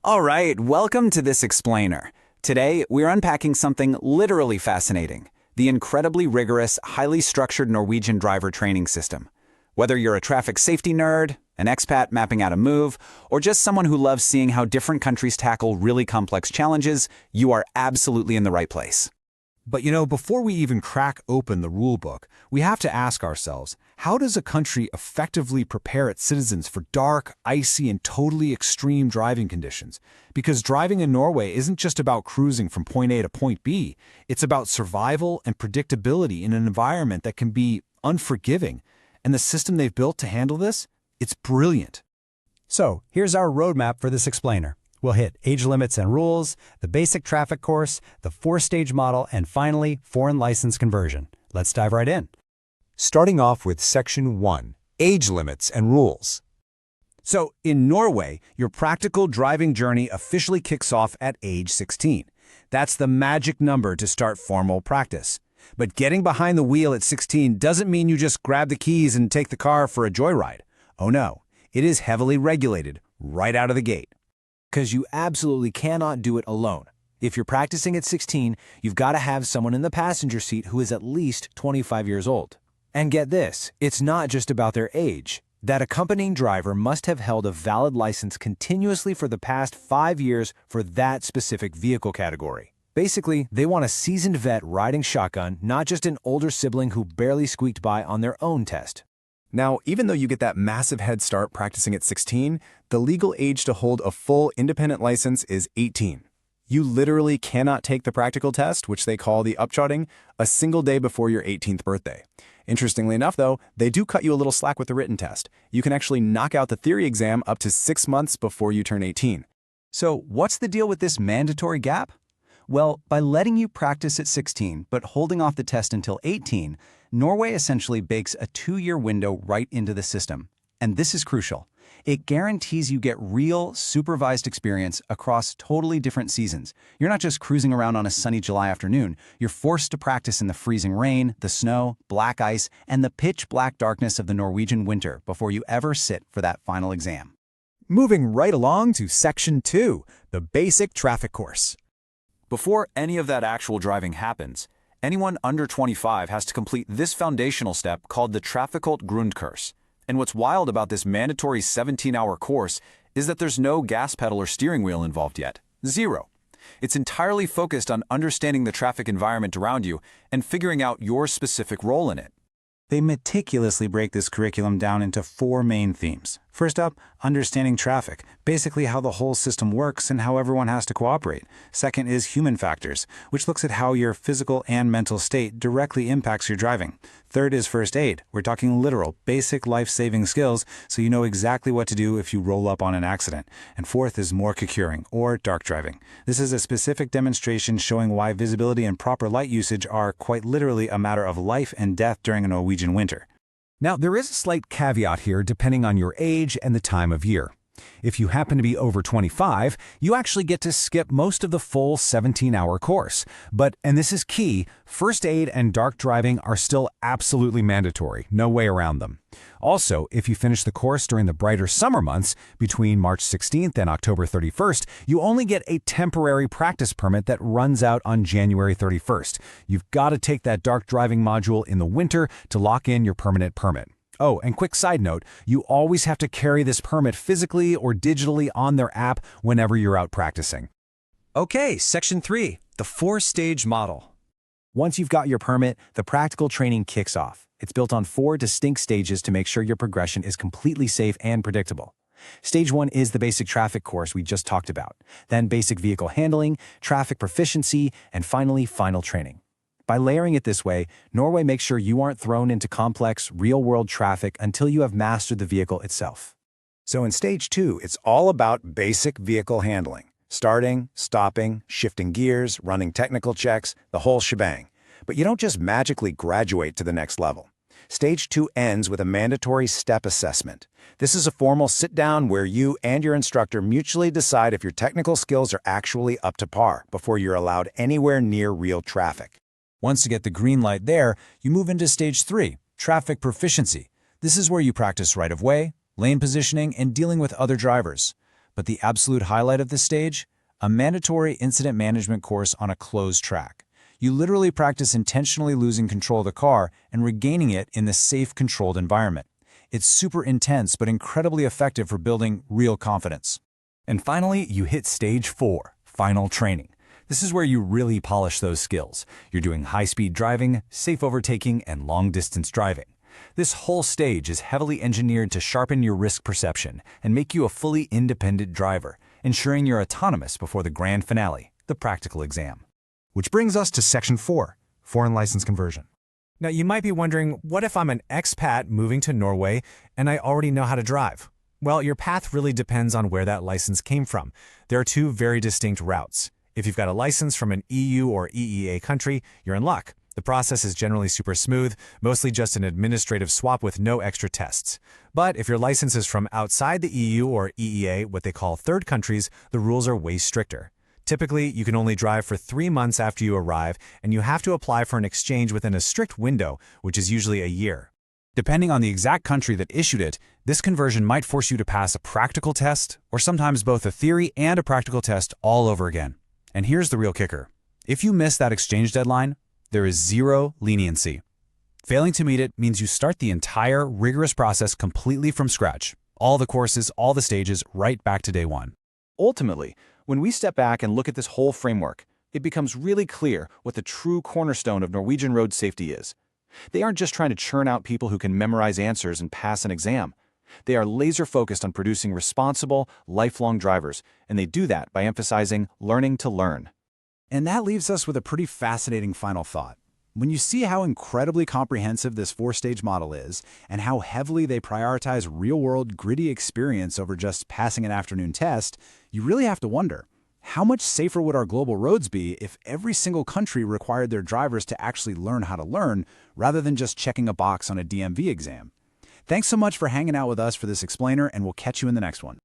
All right, welcome to this explainer. Today, we're unpacking something literally fascinating, the incredibly rigorous, highly structured Norwegian driver training system. Whether you're a traffic safety nerd, an expat mapping out a move, or just someone who loves seeing how different countries tackle really complex challenges, you are absolutely in the right place. But before we even crack open the rule book, we have to ask ourselves, how does a country effectively prepare its citizens for dark, icy, and totally extreme driving conditions? Because driving in Norway isn't just about cruising from point A to point B, it's about survival and predictability in an environment that can be unforgiving. And the system they've built to handle this? It's brilliant. So, here's our roadmap for this explainer. We'll hit age limits and rules, the basic traffic course, the four-stage model, and finally, foreign license conversion. Let's dive right in. Starting off with Section 1, Age Limits and Rules. So, in Norway, your practical driving journey officially kicks off at age 16. That's the magic number to start formal practice. But getting behind the wheel at 16 doesn't mean you just grab the keys and take the car for a joyride. Oh no, it is heavily regulated right out of the gate. Because you absolutely cannot do it alone. If you're practicing at 16, you've got to have someone in the passenger seat who is at least 25 years old. And get this, it's not just about their age. That accompanying driver must have held a valid license continuously for the past 5 years for that specific vehicle category. Basically, they want a seasoned vet riding shotgun, not just an older sibling who barely squeaked by on their own test. Now, even though you get that massive head start practicing at 16, the legal age to hold a full independent license is 18. You literally cannot take the practical test, which they call the upcharting, a single day before your 18th birthday. Interestingly enough, though, they do cut you a little slack with the written test. You can actually knock out the theory exam up to 6 months before you turn 18. So, what's the deal with this mandatory gap? Well, by letting you practice at 16 but holding off the test until 18, Norway essentially bakes a 2-year window right into the system. And this is crucial. It guarantees you get real, supervised experience across totally different seasons. You're not just cruising around on a sunny July afternoon. You're forced to practice in the freezing rain, the snow, black ice, and the pitch-black darkness of the Norwegian winter before you ever sit for that final exam. Moving right along to Section 2, the basic traffic course. Before any of that actual driving happens, anyone under 25 has to complete this foundational step called the Trafikalt Grundkurs. And what's wild about this mandatory 17-hour course is that there's no gas pedal or steering wheel involved yet. Zero. It's entirely focused on understanding the traffic environment around you and figuring out your specific role in it. They meticulously break this curriculum down into 4 main themes. First up, understanding traffic, basically how the whole system works and how everyone has to cooperate. Second is human factors, which looks at how your physical and mental state directly impacts your driving. Third is first aid. We're talking literal, basic life-saving skills, so you know exactly what to do if you roll up on an accident. And fourth is morkekuring, or dark driving. This is a specific demonstration showing why visibility and proper light usage are quite literally a matter of life and death during a Norwegian winter. Now, there is a slight caveat here depending on your age and the time of year. If you happen to be over 25, you actually get to skip most of the full 17-hour course. But, and this is key, first aid and dark driving are still absolutely mandatory, no way around them. Also, if you finish the course during the brighter summer months, between March 16th and October 31st, you only get a temporary practice permit that runs out on January 31st. You've got to take that dark driving module in the winter to lock in your permanent permit. Oh, and quick side note, you always have to carry this permit physically or digitally on their app whenever you're out practicing. Okay, Section 3, the four-stage model. Once you've got your permit, the practical training kicks off. It's built on 4 distinct stages to make sure your progression is completely safe and predictable. Stage 1 is the basic traffic course we just talked about, then basic vehicle handling, traffic proficiency, and finally, final training. By layering it this way, Norway makes sure you aren't thrown into complex, real-world traffic until you have mastered the vehicle itself. So in Stage 2, it's all about basic vehicle handling. Starting, stopping, shifting gears, running technical checks, the whole shebang. But you don't just magically graduate to the next level. Stage 2 ends with a mandatory step assessment. This is a formal sit-down where you and your instructor mutually decide if your technical skills are actually up to par before you're allowed anywhere near real traffic. Once you get the green light there, you move into Stage 3, traffic proficiency. This is where you practice right-of-way, lane positioning, and dealing with other drivers. But the absolute highlight of this stage? A mandatory incident management course on a closed track. You literally practice intentionally losing control of the car and regaining it in the safe, controlled environment. It's super intense but incredibly effective for building real confidence. And finally, you hit stage 4, final training. This is where you really polish those skills. You're doing high-speed driving, safe overtaking, and long-distance driving. This whole stage is heavily engineered to sharpen your risk perception and make you a fully independent driver, ensuring you're autonomous before the grand finale, the practical exam. Which brings us to Section 4, foreign license conversion. Now, you might be wondering, what if I'm an expat moving to Norway and I already know how to drive? Well, your path really depends on where that license came from. There are two very distinct routes. If you've got a license from an EU or EEA country, you're in luck. The process is generally super smooth, mostly just an administrative swap with no extra tests. But if your license is from outside the EU or EEA, what they call third countries, the rules are way stricter. Typically, you can only drive for 3 months after you arrive, and you have to apply for an exchange within a strict window, which is usually a year. Depending on the exact country that issued it, this conversion might force you to pass a practical test, or sometimes both a theory and a practical test all over again. And here's the real kicker. If you miss that exchange deadline, there is zero leniency. Failing to meet it means you start the entire rigorous process completely from scratch. All the courses, all the stages, right back to day one. Ultimately, when we step back and look at this whole framework, it becomes really clear what the true cornerstone of Norwegian road safety is. They aren't just trying to churn out people who can memorize answers and pass an exam. They are laser-focused on producing responsible, lifelong drivers, and they do that by emphasizing learning to learn. And that leaves us with a pretty fascinating final thought. When you see how incredibly comprehensive this 4-stage model is, and how heavily they prioritize real-world, gritty experience over just passing an afternoon test, you really have to wonder, how much safer would our global roads be if every single country required their drivers to actually learn how to learn, rather than just checking a box on a DMV exam? Thanks so much for hanging out with us for this explainer, and we'll catch you in the next one.